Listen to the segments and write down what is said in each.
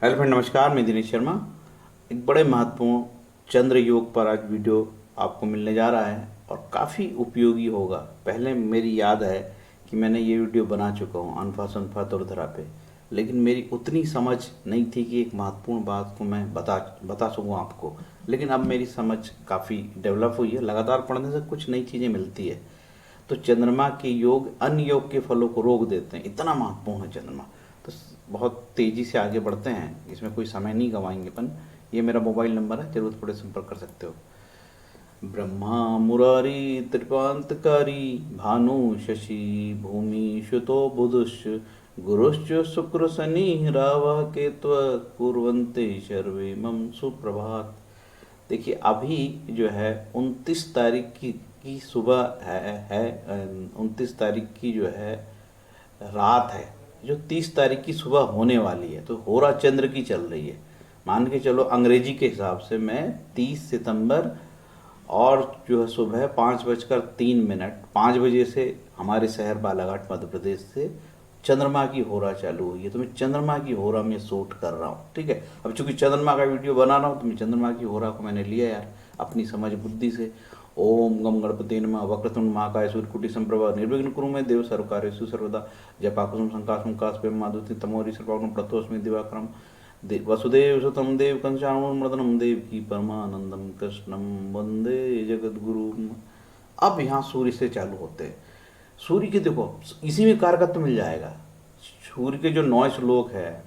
Hello friend, नमस्कार। मैं दिनेश शर्मा। एक बड़े महत्वपूर्ण चंद्र योग पर आज वीडियो आपको मिलने जा रहा है और काफ़ी उपयोगी होगा। पहले मेरी याद है कि मैंने ये वीडियो बना चुका हूँ अनफा शनफा तुरधरा पे, लेकिन मेरी उतनी समझ नहीं थी कि एक महत्वपूर्ण बात को मैं बता सकूँ आपको। लेकिन अब मेरी समझ काफ़ी डेवलप हुई है। लगातार पढ़ने से कुछ नई चीज़ें मिलती है। तो चंद्रमा के योग अन्य योग के फलों को रोक देते हैं, इतना महत्वपूर्ण है चंद्रमा। तो बहुत तेज़ी से आगे बढ़ते हैं, इसमें कोई समय नहीं गंवाएंगे अपन। ये मेरा मोबाइल नंबर है, जरूरत पड़े संपर्क कर सकते हो। ब्रह्मा मुरारी त्रिपांतकारी भानु शशि भूमि शुतो बुधुश्च गुरुश्च शुक्र शनि रावः केतु कुर्वन्ते सर्वे मम सुप्रभात। देखिए अभी जो है 29 तारीख की सुबह है 29 तारीख की जो है रात है, जो 30 तारीख की सुबह होने वाली है। तो होरा चंद्र की चल रही है। मान के चलो अंग्रेजी के हिसाब से मैं 30 सितंबर, और जो है सुबह 5:03, 5 बजे से हमारे शहर बालाघाट मध्य प्रदेश से चंद्रमा की होरा चालू हुई है। तो मैं चंद्रमा की होरा में शूट कर रहा हूँ, ठीक है। अब चूंकि चंद्रमा का वीडियो बना रहा हूँ तो मैं चंद्रमा की होरा को मैंने लिया यार अपनी समझ बुद्धि से। ओम गम गणपति नमः वक्रतुंड महाकाय सूर्यकोटि संप्रभा निर्विघ्न कुरु मे देव सर्वकार्येषु सर्वदा जपाकुसुम संकासुम कास्पे माधुति तमोरि सर्वगुण प्रतोस्मि दिवाकरम वसुदेव सुतम देव कंसानुमर्दनम देवकी परमानंदम कृष्णम वंदे जगद्गुरु। अब यहाँ सूर्य से चालू होते हैं। सूर्य के देखो इसी में कारकत्व मिल जाएगा। सूर्य के जो 9 श्लोक है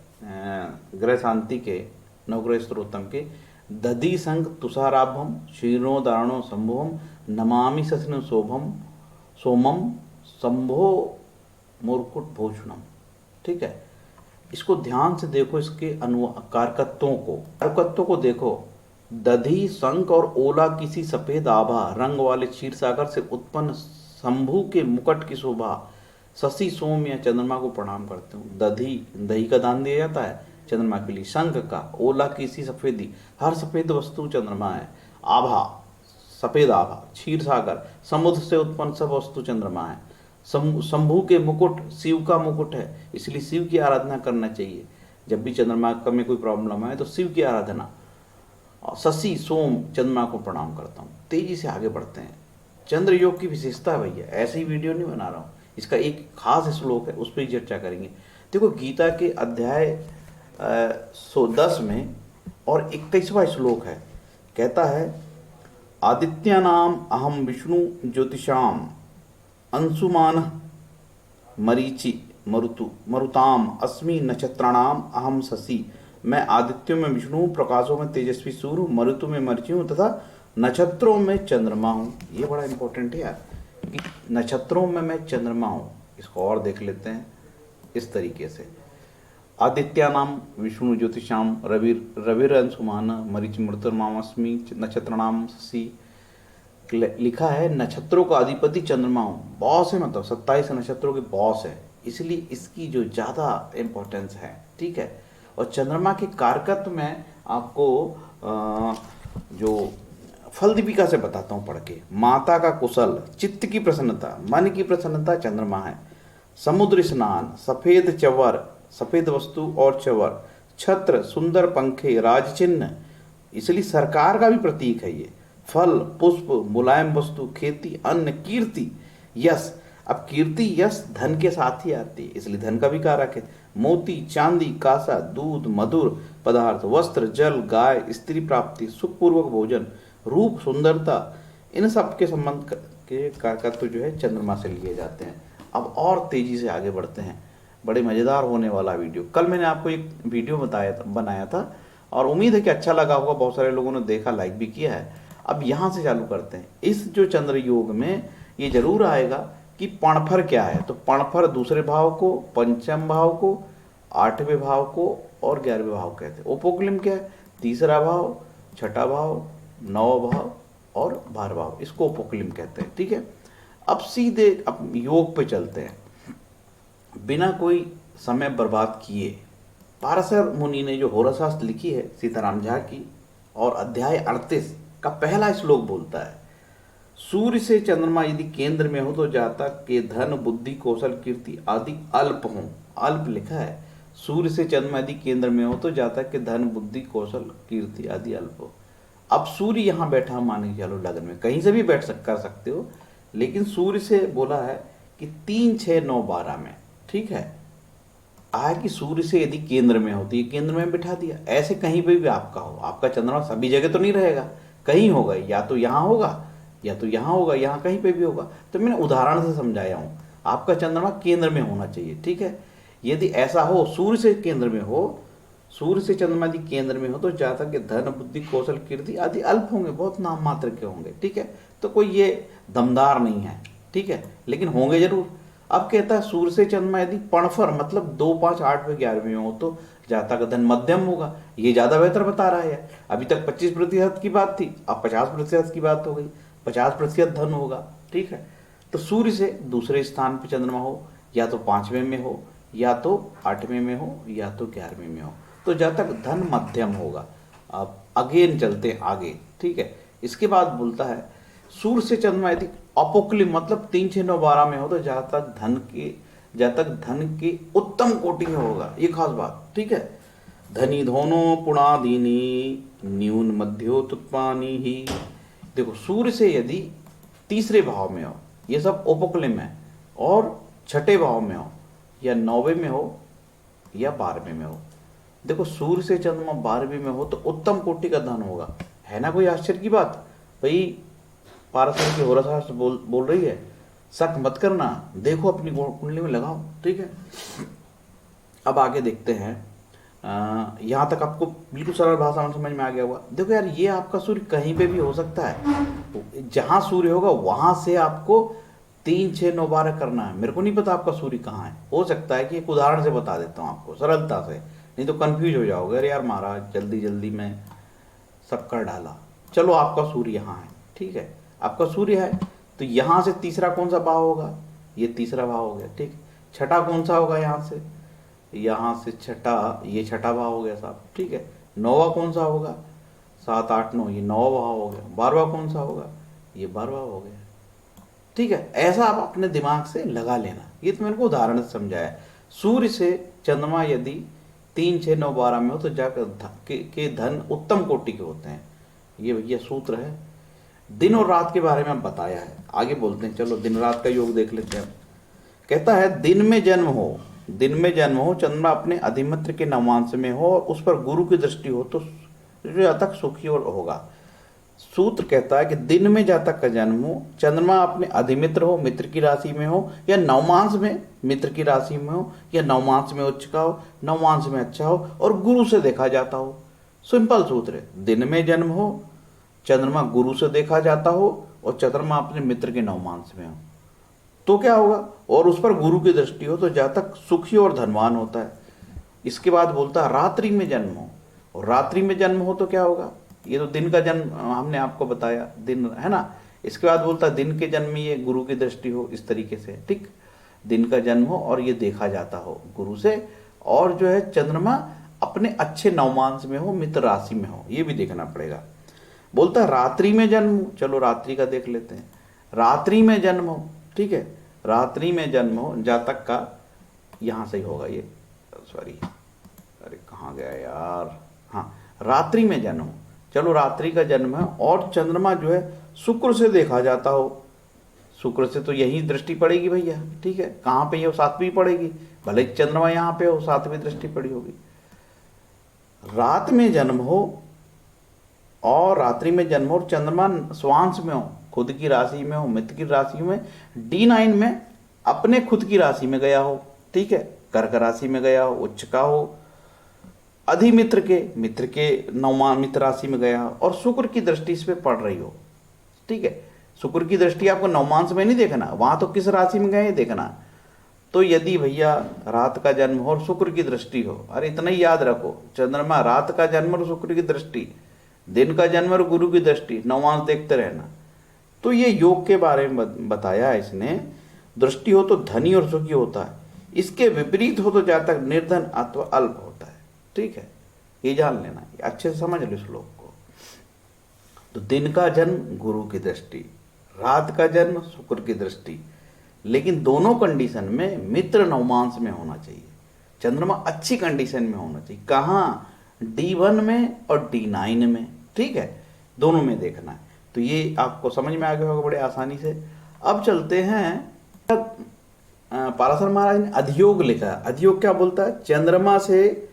ग्रह शांति के, नवग्रह स्तोत्रम के, दधि संग तुषाराभम क्षीणो दारणो संभवम नमामि सस्न शोभम सोमम संभो मुरकुट भूषणम, ठीक है। इसको ध्यान से देखो, इसके कारकत्वों को देखो। दधि शंख और ओला किसी सफेद आभा रंग वाले क्षीर सागर से उत्पन्न शंभु के मुकुट की शोभा। शशि सोम या चंद्रमा को प्रणाम करते हूँ। दही दही का दान दिया जाता है चंद्रमा के लिए। शंख का, ओला किसी सफेदी, हर सफेद वस्तु चंद्रमा है। आभा, सफेद आभा, क्षीर सागर, समुद्र से उत्पन्न सब वस्तु चंद्रमा है। शंभु के मुकुट, शिव का मुकुट है, इसलिए शिव की आराधना करना चाहिए। जब भी चंद्रमा में कोई प्रॉब्लम आए तो शिव की आराधना। और शशि सोम चंद्रमा को प्रणाम करता हूँ। तेजी से आगे बढ़ते हैं। चंद्र योग की विशेषता है भैया, ऐसे ही वीडियो नहीं बना रहा हूँ। इसका एक खास श्लोक है, उस पर ही चर्चा करेंगे। देखो गीता के अध्याय 10 में और 21वां श्लोक है, कहता है आदित्यानाम अहम विष्णु ज्योतिषाम अंशुमान मरीचि मरुताम अस्मि नक्षत्राणाम अहम शशि। मैं आदित्यों में विष्णु हूँ, प्रकाशों में तेजस्वी सूर्य, मरुतु में मरीचि हूँ तथा नक्षत्रों में चंद्रमा हूँ। ये बड़ा इंपॉर्टेंट है यार कि नक्षत्रों में मैं चंद्रमा हूँ। इसको और देख लेते हैं इस तरीके से। आदित्यानाम विष्णु ज्योतिषाम रविरंशुमान मरीच मृतर्मामस्मि नक्षत्रनाम शशि। लिखा है नक्षत्रों का अधिपति चंद्रमा हूँ। बॉस है, मतलब 27 नक्षत्रों के बॉस है, इसलिए इसकी जो ज़्यादा इम्पोर्टेंस है, ठीक है। और चंद्रमा के कारकत्व में आपको जो फल दीपिका से बताता हूँ पढ़ के। माता का कुशल, चित्त की प्रसन्नता, मन की प्रसन्नता चंद्रमा है। समुद्र स्नान, सफेद चवर, सफेद वस्तु और चवर, छत्र, सुंदर पंखे, राज चिन्ह, इसलिए सरकार का भी प्रतीक है ये। फल, पुष्प, मुलायम वस्तु, खेती, अन्न, कीर्ति, यश। अब कीर्ति यश धन के साथ ही आती है, इसलिए धन का भी कारक है। मोती, चांदी, कांसा, दूध, मधुर पदार्थ, वस्त्र, जल, गाय, स्त्री प्राप्ति, सुखपूर्वक भोजन, रूप, सुंदरता, इन सब के संबंध के कारकत्व जो है चंद्रमा से लिए जाते हैं। अब और तेजी से आगे बढ़ते हैं। बड़े मज़ेदार होने वाला वीडियो। कल मैंने आपको एक वीडियो बनाया था और उम्मीद है कि अच्छा लगा होगा। बहुत सारे लोगों ने देखा, लाइक भी किया है। अब यहाँ से चालू करते हैं। इस जो चंद्र योग में ये जरूर आएगा कि पणफर क्या है। तो पणफर दूसरे भाव को, पंचम भाव को, 8वें भाव को और 11वें भाव कहते हैं। उपोक्लिम क्या है? तीसरा भाव, छठा भाव, 9वां भाव और 12वां भाव, इसको उपोक्लिम कहते हैं, ठीक है। अब सीधे अब योग पे चलते हैं बिना कोई समय बर्बाद किए। पाराशर मुनि ने जो होराशास्त्र लिखी है सीताराम झा की, और अध्याय 38 का पहला श्लोक बोलता है सूर्य से चंद्रमा यदि केंद्र में हो तो जातक के धन, बुद्धि, कौशल, कीर्ति आदि अल्प हों। अल्प लिखा है, सूर्य से चंद्रमा यदि केंद्र में हो तो जातक के धन बुद्धि कौशल कीर्ति आदि अल्प हो। अब सूर्य यहाँ बैठा मान के चलो लग्न में, कहीं से भी कर सकते हो, लेकिन सूर्य से बोला है कि 3, 6, 9, 12 में, ठीक है। आया कि सूर्य से यदि केंद्र में हो तो ये केंद्र में बिठा दिया। ऐसे कहीं पे भी आपका हो, आपका चंद्रमा सभी जगह तो नहीं रहेगा, कहीं होगा, या तो यहाँ होगा या तो यहाँ होगा, यहाँ कहीं पे भी होगा। तो मैंने उदाहरण से समझाया हूँ, आपका चंद्रमा केंद्र में होना चाहिए, ठीक है। यदि ऐसा हो, सूर्य से केंद्र में हो, सूर्य से चंद्रमा यदि केंद्र में हो तो जातक के धन बुद्धि कौशल कीर्ति आदि अल्प होंगे, बहुत नाम मात्र के होंगे, ठीक है। तो कोई ये दमदार नहीं है, ठीक है, लेकिन होंगे जरूर। अब कहता है सूर्य से चंद्रमा यदि पणफर मतलब 2, 5, 8 व 11 में हो तो जातक का धन मध्यम होगा। ये ज्यादा बेहतर बता रहा है। अभी तक 25% की बात थी, अब 50% की बात हो गई, 50% धन होगा, ठीक है। तो सूर्य से दूसरे स्थान पर चंद्रमा हो, या तो 5वें में हो, या तो 8वें में हो, या तो 11वें में हो, तो जब तक धन मध्यम होगा। अब अगेन चलते हैं आगे, ठीक है। इसके बाद बोलता है सूर्य से चंद्रमा यदि अपोक्लिम मतलब 3, 6, 9, 12 में हो तो जहाँ तक धन की उत्तम कोटि में होगा। ये खास बात, ठीक है। धनी धोनो पुणादीनी न्यून मध्योत्पानी ही। देखो सूर्य से यदि तीसरे भाव में हो, ये सब उपक्लिम है, और छठे भाव में हो, या 9वें में हो, या 12वें में हो। देखो सूर्य से चंद्रमा 12वें में हो तो उत्तम कोटि का धन होगा। है ना कोई आश्चर्य की बात भाई? पारसमणि की होरा शास्त्र बोल रही है, शक मत करना, देखो अपनी कुंडली में लगाओ, ठीक है। अब आगे देखते हैं, यहाँ तक आपको बिल्कुल सरल भाषा में समझ में आ गया होगा। देखो यार, ये आपका सूर्य कहीं पे भी हो सकता है, जहां सूर्य होगा वहां से आपको 3, 6, 9, 12 करना है। मेरे को नहीं पता आपका सूर्य कहाँ है, हो सकता है कि एक उदाहरण से बता देता हूँ आपको सरलता से, नहीं तो कंफ्यूज हो जाओगे। अरे यार महाराज जल्दी जल्दी में सब कर डाला। चलो आपका सूर्य यहाँ है, ठीक है, आपका सूर्य है, तो यहाँ से तीसरा कौन सा भाव होगा? ये तीसरा भाव हो गया, ठीक। छठा कौन सा होगा? यहाँ से छठा, ये छठा भाव हो गया साहब, ठीक है। 9वां कौन सा होगा? 7, 8, 9, ये 9वां भाव हो गया। 12वां कौन सा होगा? ये 12वां हो गया, ठीक है। ऐसा आप अपने दिमाग से लगा लेना, ये तो मेरे को उदाहरण से समझाया। सूर्य से चंद्रमा यदि 3, 6, 9, 12 में हो तो जाकर के धन उत्तम कोटि के होते हैं। ये भैया सूत्र है। दिन और रात के बारे में बताया है, आगे बोलते हैं। चलो दिन रात का योग देख लेते हैं। कहता है दिन में जन्म हो, चंद्रमा अपने अधिमित्र के नवांश में हो और उस पर गुरु की दृष्टि हो तो जातक सुखी और होगा। सूत्र कहता है कि दिन में जातक का जन्म हो, चंद्रमा अपने अधिमित्र हो, मित्र की राशि में हो, या नवमांश में मित्र की राशि में हो, या नवमांश में उच्च का हो, नवमांश में अच्छा हो, और गुरु से देखा जाता हो। सिंपल सूत्र है, दिन में जन्म हो, चंद्रमा गुरु से देखा जाता हो, और चंद्रमा अपने मित्र के नवमांश में हो तो क्या होगा, और उस पर गुरु की दृष्टि हो तो जातक सुखी और धनवान होता है। इसके बाद बोलता है रात्रि में जन्म हो, और रात्रि में जन्म हो तो क्या होगा? ये तो दिन का जन्म हमने आपको बताया, दिन है ना। इसके बाद बोलता है दिन के जन्म में ये गुरु की दृष्टि हो, इस तरीके से, ठीक। दिन का जन्म हो और ये देखा जाता हो गुरु से, और जो है चंद्रमा अपने अच्छे नवमांश में हो, मित्र राशि में हो, ये भी देखना पड़ेगा। बोलता है रात्रि में जन्म हो, चलो रात्रि का देख लेते हैं। रात्रि में जन्म हो, ठीक है, रात्रि में जन्म हो, जातक का यहाँ से ही होगा ये, सॉरी, अरे कहाँ गया यार, हाँ, रात्रि में जन्म हो, चलो रात्रि का जन्म है, और चंद्रमा जो है शुक्र से देखा जाता हो। शुक्र से तो यही दृष्टि पड़ेगी भैया, ठीक है। कहाँ पे हो? 7वीं पड़ेगी, भले चंद्रमा यहाँ पे हो, 7वीं दृष्टि पड़ी होगी। रात में जन्म हो और रात्रि में जन्म हो, और चंद्रमा स्वांश में हो, खुद की राशि में हो, मित्र की राशि में, D9 में अपने खुद की राशि में गया हो, ठीक है, कर्क राशि में गया हो, उच्च का हो, अधिमित्र के मित्र के नवमा मित्र राशि में गया हो, और शुक्र की दृष्टि इस पे पड़ रही हो, ठीक है। शुक्र की दृष्टि आपको नवमांश में नहीं देखना, वहां तो किस राशि में गए देखना। तो यदि भैया रात का जन्म हो और शुक्र की दृष्टि हो, अरे इतना ही याद रखो, चंद्रमा रात का जन्म और शुक्र की दृष्टि, दिन का जन्म और गुरु की दृष्टि, नवमांश देखते रहना। तो ये योग के बारे में बताया है इसने। दृष्टि हो तो धनी और सुखी होता है, इसके विपरीत हो तो जातक निर्धन अथवा अल्प होता है, ठीक है। ये जान लेना, अच्छे से समझ लो श्लोक को। तो दिन का जन्म गुरु की दृष्टि, रात का जन्म शुक्र की दृष्टि, लेकिन दोनों कंडीशन में मित्र नवमांश में होना चाहिए। चंद्रमा अच्छी कंडीशन में होना चाहिए। कहाँ? D1 में और D9 में, ठीक है, दोनों में देखना है। तो ये आपको समझ में आ गया होगा बड़े आसानी से। अब चलते हैं, पाराशर महाराज ने अधियोग लिखा है। अधियोग क्या बोलता है? चंद्रमा से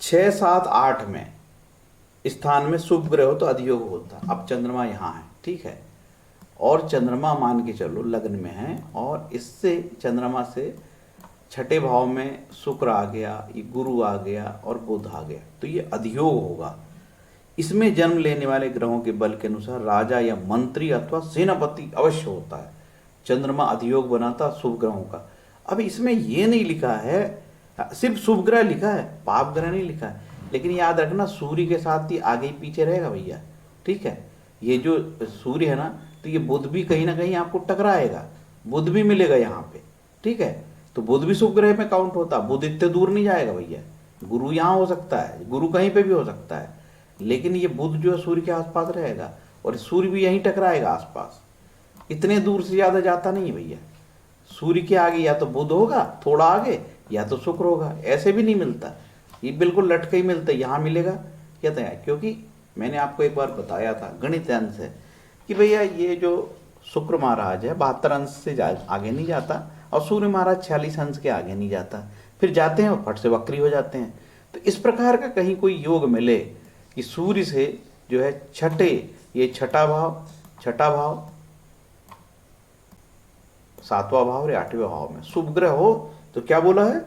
6, 7, 8 में स्थान में शुभ ग्रह हो तो अधियोग होता है। अब चंद्रमा यहाँ है, ठीक है, और चंद्रमा मान के चलो लग्न में है, और इससे चंद्रमा से छठे भाव में शुक्र आ गया, ये गुरु आ गया और बुध आ गया, तो ये अधियोग होगा। इसमें जन्म लेने वाले ग्रहों के बल के अनुसार राजा या मंत्री अथवा सेनापति अवश्य होता है। चंद्रमा अधियोग बनाता शुभ ग्रहों का। अब इसमें ये नहीं लिखा है, सिर्फ शुभ ग्रह लिखा है, पाप ग्रह नहीं लिखा है। लेकिन याद रखना सूर्य के साथ ही आगे ही पीछे रहेगा भैया, ठीक है। ये जो सूर्य है ना, तो ये बुध भी कहीं ना कहीं आपको टकराएगा, बुध भी मिलेगा यहाँ पे, ठीक है। तो बुध भी शुभ ग्रह में काउंट होता है, बुध इतने दूर नहीं जाएगा भैया। गुरु यहाँ हो सकता है, गुरु कहीं पे भी हो सकता है, लेकिन ये बुध जो है सूर्य के आसपास रहेगा, और सूर्य भी यहीं टकराएगा आसपास, इतने दूर से ज्यादा जाता नहीं है भैया। सूर्य के आगे या तो बुध होगा थोड़ा आगे, या तो शुक्र होगा, ऐसे भी नहीं मिलता, ये बिल्कुल लटके ही मिलता है, यहाँ मिलेगा या तो यहाँ। क्योंकि मैंने आपको एक बार बताया था गणित अंश है कि भैया ये जो शुक्र महाराज है 72 अंश से आगे नहीं जाता, और सूर्य महाराज 46 अंश के आगे नहीं जाता, फिर जाते हैं और फट से वक्री हो जाते हैं। तो इस प्रकार का कहीं कोई योग मिले कि सूर्य से जो है छठे, ये छठा भाव, 7वां भाव और 8वें भाव में शुभ ग्रह हो, तो क्या बोला है?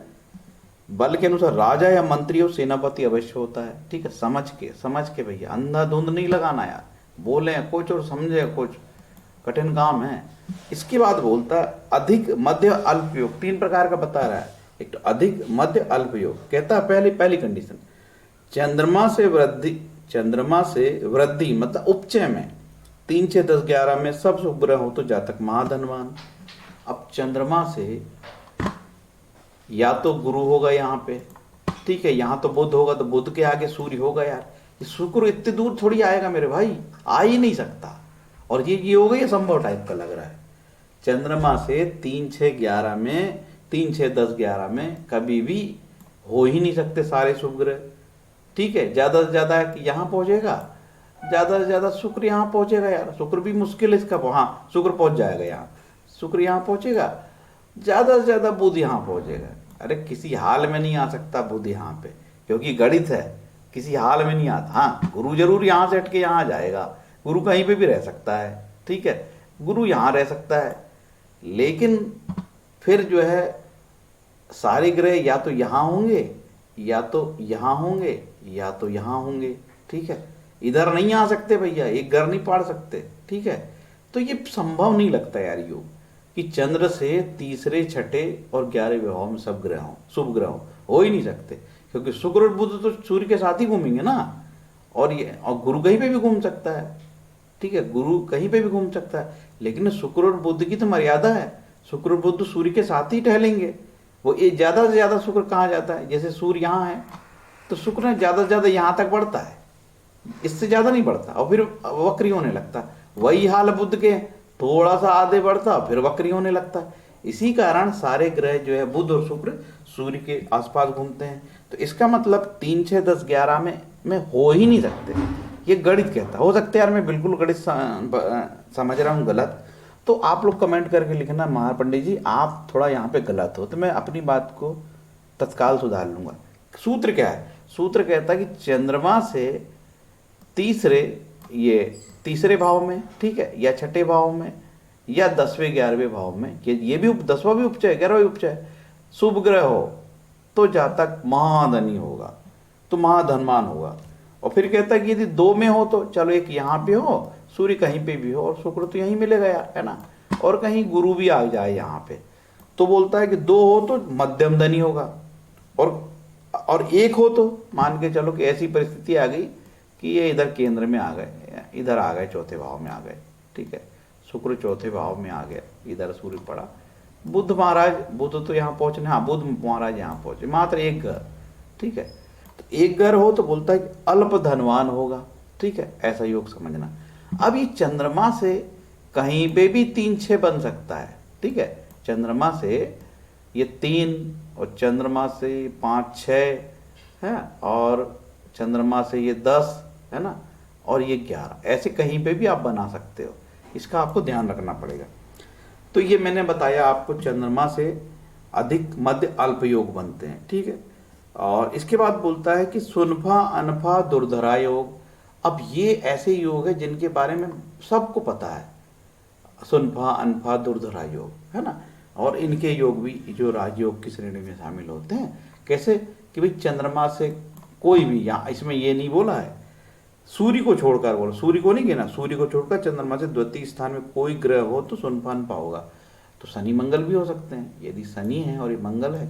बल के अनुसार राजा या मंत्री और सेनापति अवश्य होता है, ठीक है। समझ के भैया, अंधाधुंध नहीं लगाना यार, बोले कुछ और समझे कुछ, कठिन काम है। इसके बाद बोलता है अधिक, मध्य, अल्प योग। 3 प्रकार का बता रहा है। एक तो अधिक, मध्य, अल्प योग। कहता है पहली कंडीशन, चंद्रमा से वृद्धि मतलब उपचय में 3, 6, 10, 11 में सब शुभ ग्रह हो तो जातक महाधनवान। अब चंद्रमा से या तो गुरु होगा यहाँ पे, ठीक है, यहाँ तो बुध होगा, तो बुध के आगे सूर्य होगा यार। ये शुक्र इतनी दूर थोड़ी आएगा मेरे भाई, आ ही नहीं सकता। और ये होगा, ये संभव टाइप का लग रहा है। चंद्रमा से 3, 6, 11 में, 3, 6, 10, 11 में कभी भी हो ही नहीं सकते सारे शुभ ग्रह, ठीक है। ज्यादा से ज्यादा यहाँ पहुंचेगा, ज्यादा से ज्यादा शुक्र यहाँ पहुंचेगा यार, शुक्र भी मुश्किल है इसका, हाँ शुक्र पहुंच जाएगा यहाँ, शुक्र यहाँ पहुंचेगा, ज्यादा से ज्यादा बुध यहाँ पहुंचेगा। अरे किसी हाल में नहीं आ सकता बुध यहाँ पे, क्योंकि गणित है, किसी हाल में नहीं आता। हाँ गुरु जरूर यहाँ से हट के यहाँ आ जाएगा, गुरु कहीं पे भी रह सकता है, ठीक है, गुरु यहाँ रह सकता है, लेकिन फिर जो है सारे ग्रह या तो यहाँ होंगे, या तो यहाँ होंगे, या तो यहाँ होंगे, ठीक है। इधर नहीं आ सकते भैया, एक घर नहीं पाड़ सकते, ठीक है। तो ये संभव नहीं लगता यार योग कि चंद्र से तीसरे, छठे और 11वें भाव में सब ग्रह हो, शुभ ग्रह हो ही नहीं सकते। क्योंकि शुक्र और बुध तो सूर्य के साथ ही घूमेंगे ना, और गुरु कहीं पे भी घूम सकता है, ठीक है, गुरु कहीं पे भी घूम सकता है। लेकिन शुक्र और बुध की तो मर्यादा है, शुक्र और बुध सूर्य के साथ ही टहलेंगे। वो ज्यादा से ज्यादा शुक्र कहाँ जाता है? जैसे सूर्य यहाँ है तो शुक्र ज्यादा से ज्यादा यहाँ तक बढ़ता है, इससे ज्यादा नहीं बढ़ता, और फिर वक्री होने लगता। वही हाल बुध के, थोड़ा सा आगे बढ़ता फिर वक्री होने लगता। इसी कारण सारे ग्रह जो है बुध और शुक्र सूर्य के आसपास घूमते हैं। तो इसका मतलब 3, 6, 10, 11 में हो ही नहीं सकते, ये गणित कहता। हो सकता है यार मैं बिल्कुल गणित समझ रहा हूँ गलत, तो आप लोग कमेंट करके लिखना महार पंडित जी आप थोड़ा यहाँ पे गलत हो, तो मैं अपनी बात को तत्काल सुधार लूंगा। सूत्र क्या है? सूत्र कहता है कि चंद्रमा से तीसरे भाव में, ठीक है, या छठे भाव में, या 10वें 11वें भाव में, ये भी 10वां भी उपचय, 11वां भी उपचय, शुभ ग्रह हो तो जातक महाधनी होगा, तो महाधनवान होगा। और फिर कहता है कि यदि 2 में हो तो चलो एक यहाँ पे हो, सूर्य कहीं पे भी हो, और शुक्र तो यहीं मिलेगा यार, है ना, और कहीं गुरु भी आ जाए यहाँ पे, तो बोलता है कि 2 हो तो मध्यम धनी होगा, और 1 हो तो मान के चलो कि ऐसी परिस्थिति आ गई कि ये इधर केंद्र में आ गए, इधर आ गए, चौथे भाव में आ गए, ठीक है, शुक्र चौथे भाव में आ गया, इधर सूर्य पड़ा, बुध तो यहाँ पहुंचने, हाँ बुध महाराज यहाँ पहुंचे, मात्र 1 घर, ठीक है। तो 1 घर हो तो बोलता है कि अल्प धनवान होगा, ठीक है, ऐसा योग समझना। अब ये चंद्रमा से कहीं पे भी 3, 6 बन सकता है, ठीक है, चंद्रमा से ये 3 और चंद्रमा से 5 6 है, और चंद्रमा से ये 10 है ना, और ये 11, ऐसे कहीं पे भी आप बना सकते हो। इसका आपको ध्यान रखना पड़ेगा। तो ये मैंने बताया आपको, चंद्रमा से अधिक मध्य अल्प योग बनते हैं, ठीक है। और इसके बाद बोलता है कि सुनफा अनफा दुर्धरा योग। अब ये ऐसे योग है जिनके बारे में सबको पता है, सुनफा अनफा दुर्धरा योग, है ना। और इनके योग भी जो राजयोग की श्रेणी में शामिल होते हैं। कैसे कि भाई चंद्रमा से कोई भी, यहाँ इसमें ये नहीं बोला है, सूर्य को छोड़कर बोलो, सूर्य को नहीं गिना, सूर्य को छोड़कर चंद्रमा से द्वितीय स्थान में कोई ग्रह हो तो सुनफा अनफा होगा। तो शनि मंगल भी हो सकते हैं। यदि शनि है और ये मंगल है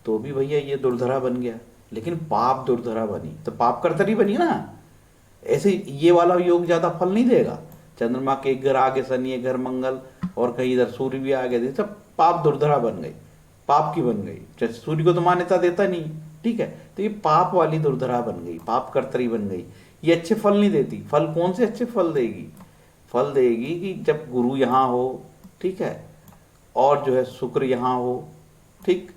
तो भी भैया ये दुर्धरा बन गया। लेकिन पाप दुर्धरा बनी तो पाप कर्तरी बनी ना। ऐसे ये वाला योग ज्यादा फल नहीं देगा। चंद्रमा के एक घर आगे शनि, एक घर मंगल, और कहीं इधर सूर्य भी आ गया, सब पाप दुर्धरा बन गई, पाप की बन गई। सूर्य को तो मान्यता देता नहीं, ठीक है। तो ये पाप वाली दुर्धरा बन गई, पाप कर्तरी बन गई। ये अच्छे फल नहीं देती। फल कौन से अच्छे फल देगी? फल देगी कि जब गुरु यहाँ हो, ठीक है, और जो है शुक्र यहाँ हो, ठीक,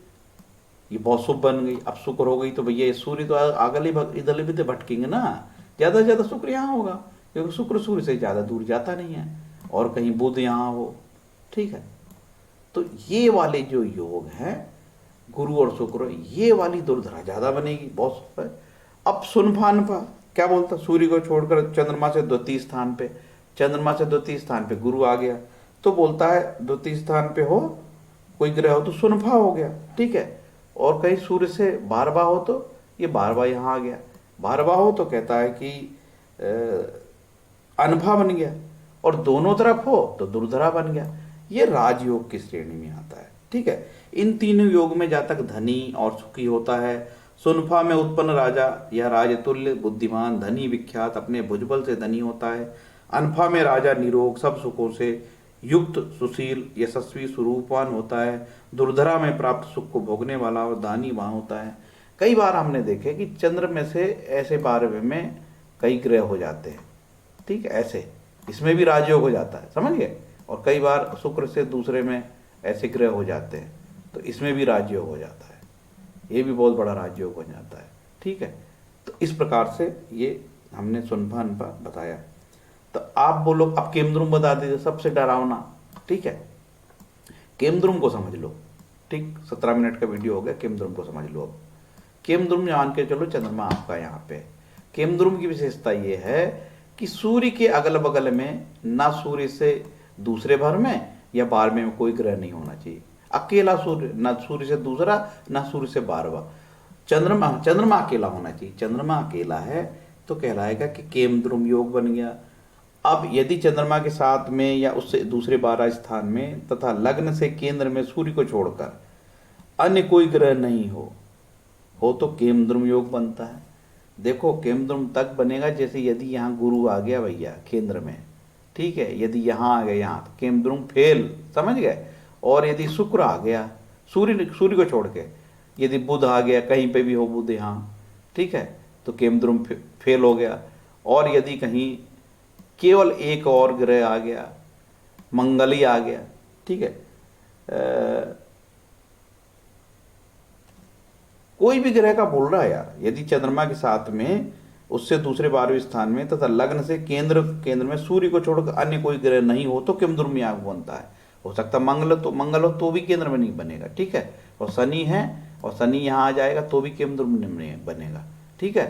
ये बहुत शुभ बन गई। अब शुक्र हो गई तो भैया ये सूर्य तो अगले इधर भी तो भटकेंगे ना। ज़्यादा से ज़्यादा शुक्र यहाँ होगा, क्योंकि शुक्र सूर्य से ज़्यादा दूर जाता नहीं है। और कहीं बुध यहाँ हो, ठीक है। तो ये वाले जो योग हैं गुरु और शुक्र, ये वाली दुर्धरा ज़्यादा बनेगी, बहुत शुभ है। अब सुनफा अनफा क्या बोलता, सूर्य को छोड़कर चंद्रमा से द्वितीय स्थान पे, चंद्रमा से द्वितीय स्थान पे गुरु आ गया, तो बोलता है द्वितीय स्थान पे हो कोई ग्रह हो तो सुनफा हो गया, ठीक है। और कहीं सूर्य से 12वां हो तो ये 12वां यहाँ आ गया, 12वां हो तो कहता है कि अनफा बन गया, और दोनों तरफ हो तो दुर्धरा बन गया। ये राजयोग की श्रेणी में आता है, ठीक है। इन तीनों योग में जहाँ तक धनी और सुखी होता है, सुनफा में उत्पन्न राजा या राजतुल्य बुद्धिमान धनी विख्यात अपने भुजबल से धनी होता है। अनफा में राजा निरोग सब सुखों से युक्त सुशील यशस्वी स्वरूपवान होता है। दुर्धरा में प्राप्त सुख को भोगने वाला और दानी वहां होता है। कई बार हमने देखे कि चंद्र में से ऐसे 12वें में कई ग्रह हो जाते हैं, ठीक है, ऐसे इसमें भी राजयोग हो जाता है, समझ गए। और कई बार शुक्र से दूसरे में ऐसे ग्रह हो जाते हैं तो इसमें भी राजयोग हो जाता है, ये भी बहुत बड़ा राजयोग हो जाता है, ठीक है। तो इस प्रकार से ये हमने सुनफा अनफा बताया। तो आप बोलो अब केमद्रुम बता दीजिए, सबसे डरावना, ठीक है। केमद्रुम को समझ लो, ठीक, 17 मिनट का वीडियो हो गया, केमद्रुम को समझ लो। अब केमद्रुम मान के चलो चंद्रमा आपका यहाँ पे। केमद्रुम की विशेषता ये है कि सूर्य के अगल बगल में ना सूर्य से दूसरे भर में या 12वें में कोई ग्रह नहीं होना चाहिए। अकेला सूर्य, ना सूर्य से दूसरा ना सूर्य से 12वां। चंद्रमा अकेला होना चाहिए। चंद्रमा अकेला है तो कहलाएगा कि केमद्रुम योग बन गया। अब यदि चंद्रमा के साथ में या उससे दूसरे 12 स्थान में तथा लग्न से केंद्र में सूर्य को छोड़कर अन्य कोई ग्रह नहीं हो तो केमद्रुम योग बनता है। देखो केमद्रुम तक बनेगा जैसे यदि यहाँ गुरु आ गया भैया केंद्र में, ठीक है, यदि यहाँ आ गया यहाँ तो केमद्रुम फेल, समझ गए। और यदि शुक्र आ गया सूर्य को छोड़ के, यदि बुध आ गया कहीं पे भी हो बुध यहाँ, ठीक है, तो केमद्रुम फेल हो गया। और यदि कहीं केवल एक और ग्रह आ गया, मंगल ही आ गया, ठीक है, कोई भी ग्रह का बोल रहा है यार, यदि चंद्रमा के साथ में उससे दूसरे 12वें स्थान में तथा लग्न से केंद्र में सूर्य को छोड़कर अन्य कोई ग्रह नहीं हो तो केमद्रुम योग बनता है। हो सकता है मंगल हो तो भी केंद्र में नहीं बनेगा, ठीक है। और शनि है और शनि यहाँ आ जाएगा तो भी केमद्रुम नहीं बनेगा, ठीक है,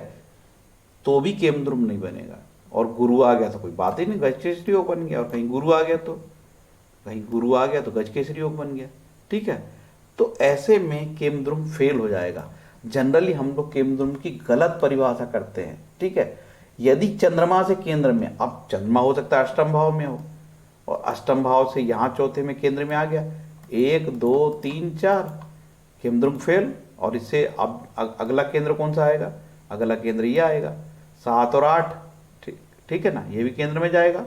तो भी केमद्रुम नहीं बनेगा। और गुरु आ गया तो कोई बात ही नहीं, गजकेसरी योग बन गया। और कहीं गुरु आ गया तो गजकेसरी योग बन गया, ठीक है। तो ऐसे में केमद्रुम फेल हो जाएगा। जनरली हम लोग केमद्रुम की गलत परिभाषा करते हैं, ठीक है। यदि चंद्रमा से केंद्र में, अब चंद्रमा हो सकता है अष्टम भाव में हो और अष्टम भाव से यहाँ चौथे में केंद्र में आ गया, 1 2 3 4, केमद्रुम फेल। और इससे अब अगला केंद्र कौन सा आएगा? अगला केंद्र ये आएगा 7 और 8, ठीक है ना, ये भी केंद्र में जाएगा।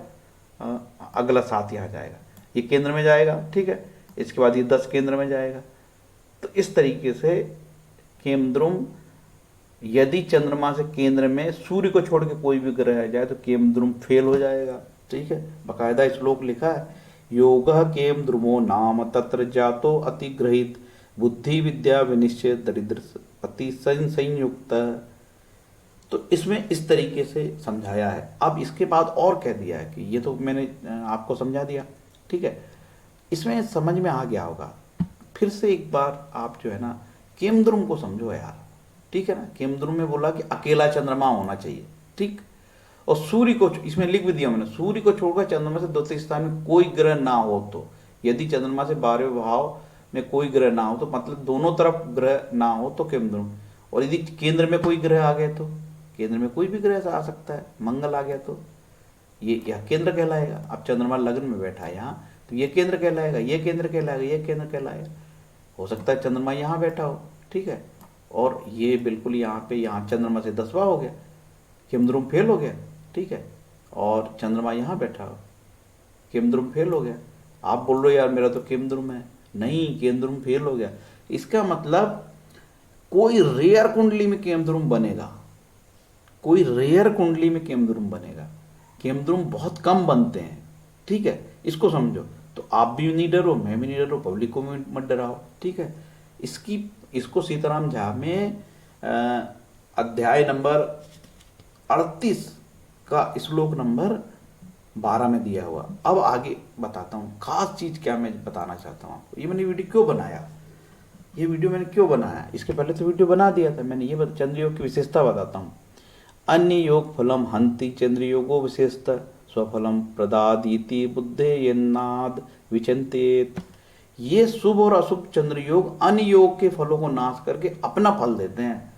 अगला 7 यहाँ जाएगा, ये केंद्र में जाएगा, ठीक है। इसके बाद ये 10 केंद्र में जाएगा। तो इस तरीके से केमद्रुम यदि चंद्रमा से केंद्र में सूर्य को छोड़ के कोई भी ग्रह आ जाए तो केमद्रुम फेल हो जाएगा, ठीक है। बाकायदा श्लोक लिखा है, योग केमद्रुमो नाम तत्र जातो अतिग्रहित बुद्धि विद्या विनिश्चय दरिद्र पति संयुक्त। तो इसमें इस तरीके से समझाया है। अब इसके बाद और कह दिया है कि ये तो मैंने आपको समझा दिया, ठीक है। इसमें समझ में आ गया होगा। फिर से एक बार आप जो है ना केमद्रुम को समझो यार, ठीक है ना। केमद्रुम में बोला कि अकेला चंद्रमा होना चाहिए, ठीक। और सूर्य को इसमें लिख भी दिया मैंने, सूर्य को छोड़कर चंद्रमा से द्वितीय स्थान में कोई ग्रह ना हो तो, यदि चंद्रमा से 12वें भाव में कोई ग्रह ना हो तो, मतलब दोनों तरफ ग्रह ना हो तो केमद्रुम। और यदि केंद्र में कोई ग्रह आ गए तो, केंद्र में कोई भी ग्रह आ सकता है, मंगल आ गया तो ये क्या केंद्र कहलाएगा। अब चंद्रमा लग्न में बैठा है यहाँ, तो ये केंद्र कहलाएगा, ये केंद्र कहलाएगा, ये केंद्र कहलाएगा। हो सकता है चंद्रमा यहाँ बैठा हो, ठीक है। और ये बिल्कुल यहाँ पे, यहाँ चंद्रमा से 10वां हो गया, केमद्रुम फेल हो गया, ठीक है। और चंद्रमा यहाँ बैठा हो, केमद्रुम फेल हो गया। आप बोल रहे हो यार मेरा तो केमद्रुम है, नहीं केमद्रुम फेल हो गया। इसका मतलब कोई रेयर कुंडली में केमद्रुम बनेगा, कोई रेयर कुंडली में केमद्रुम बनेगा। केमद्रुम बहुत कम बनते हैं, ठीक है, इसको समझो। तो आप भी नहीं डरो, मैं भी नहीं डरो, पब्लिक को भी मत डराओ, ठीक है। इसको सीताराम झा में अध्याय नंबर 38 का श्लोक नंबर 12 में दिया हुआ। अब आगे बताता हूँ खास चीज क्या मैं बताना चाहता हूँ आपको। ये मैंने वीडियो क्यों बनाया, ये वीडियो मैंने क्यों बनाया, इसके पहले तो वीडियो बना दिया था मैंने। ये चंद्रयोग की विशेषता बताता हूँ। अन्य योग फलम हंति चंद्रयोगो विशेषता स्वफलम प्रदादीति बुद्धे यन्नाद विचंतेत। ये शुभ और अशुभ चंद्रयोग अन्य योग के फलों को नाश करके अपना फल देते हैं।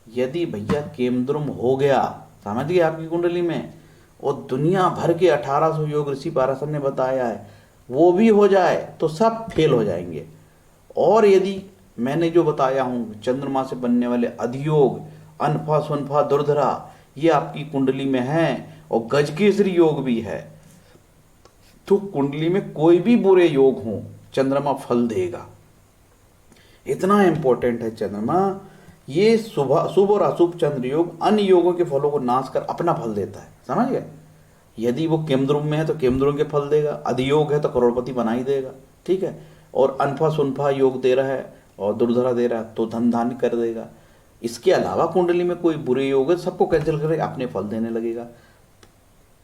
यदि भैया केमद्रुम हो गया, समझ गए, आपकी कुंडली में, और दुनिया भर के 1800 योग ऋषि पाराशर ने बताया है, वो भी हो जाए तो सब फेल हो जाएंगे। और यदि मैंने जो बताया हूँ चंद्रमा से बनने वाले अधियोग, अनफा सुनफा दुर्धरा, ये आपकी कुंडली में है, और गजकेसरी योग भी है, तो कुंडली में कोई भी बुरे योग हो चंद्रमा फल देगा। इतना इंपॉर्टेंट है चंद्रमा। ये शुभ और अशुभ चंद्र योग अन्य योगों के फलों को नाश कर अपना फल देता है, समझ गए। यदि वो केमद्रुम में है तो केमद्रुम के फल देगा, अधियोग है तो करोड़पति बना ही देगा, ठीक है। और अनफा सुनफा योग दे रहा है और दुर्धरा दे रहा है तो धन धान्य कर देगा। इसके अलावा कुंडली में कोई बुरे योग है, सबको कैंसिल करके अपने फल देने लगेगा।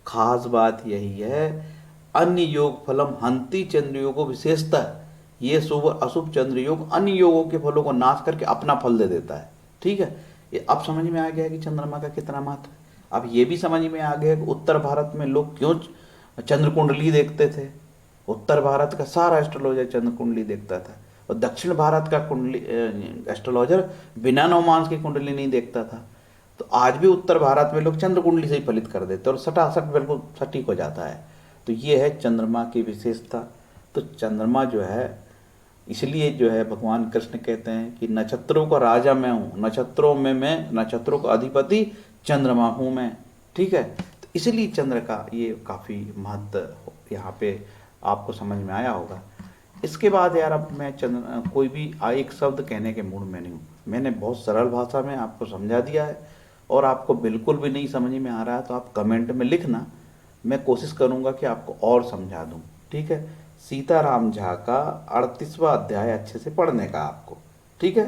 खास बात यही है, अन्य योग फलम हंति चंद्र योगो विशेषता, ये शुभ अशुभ चंद्र योग अन्य योगों के फलों को नाश करके अपना फल दे देता है, ठीक है। ये अब समझ में आ गया कि चंद्रमा का कितना महत्व है। अब ये भी समझ में आ गया कि उत्तर भारत में लोग क्यों चंद्र कुंडली देखते थे। उत्तर भारत का सारा एस्ट्रोलॉजर चंद्र कुंडली देखता था, और दक्षिण भारत का कुंडली एस्ट्रोलॉजर बिना नवमांस की कुंडली नहीं देखता था। तो आज भी उत्तर भारत में लोग चंद्र कुंडली से ही फलित कर देते और सटासट बिल्कुल सटीक हो जाता है। तो ये है चंद्रमा की विशेषता। तो चंद्रमा जो है, इसलिए जो है भगवान कृष्ण कहते हैं कि नक्षत्रों का राजा मैं हूँ, नक्षत्रों में मैं, नक्षत्रों का अधिपति चंद्रमा हूँ मैं, ठीक है। तो इसलिए चंद्र का ये काफ़ी महत्व यहाँ पे आपको समझ में आया होगा। इसके बाद यार अब मैं कोई भी एक शब्द कहने के मूड में नहीं हूँ। मैंने बहुत सरल भाषा में आपको समझा दिया है, और आपको बिल्कुल भी नहीं समझ में आ रहा है तो आप कमेंट में लिखना, मैं कोशिश करूँगा कि आपको और समझा दूँ, ठीक है। सीताराम झा का 38वां अध्याय अच्छे से पढ़ने का आपको, ठीक है।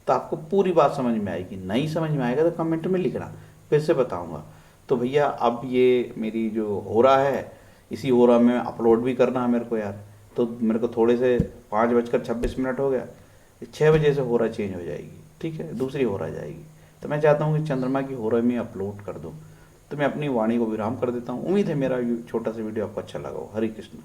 तो आपको पूरी बात समझ में आएगी। नहीं समझ में आएगा तो कमेंट में लिखना, फिर से बताऊंगा। तो भैया अब ये मेरी जो हो रहा है, इसी हो रहा में अपलोड भी करना है मेरे को यार। तो मेरे को थोड़े से 5:26 हो गया, 6 बजे से हो रहा चेंज हो जाएगी, ठीक है, दूसरी हो रहा जाएगी। तो मैं चाहता हूँ कि चंद्रमा की हो रहा में अपलोड कर दूँ। तो मैं अपनी वाणी को विराम कर देता हूँ। उम्मीद है मेरा छोटा सा वीडियो आपको अच्छा लगा हो। हरे कृष्ण।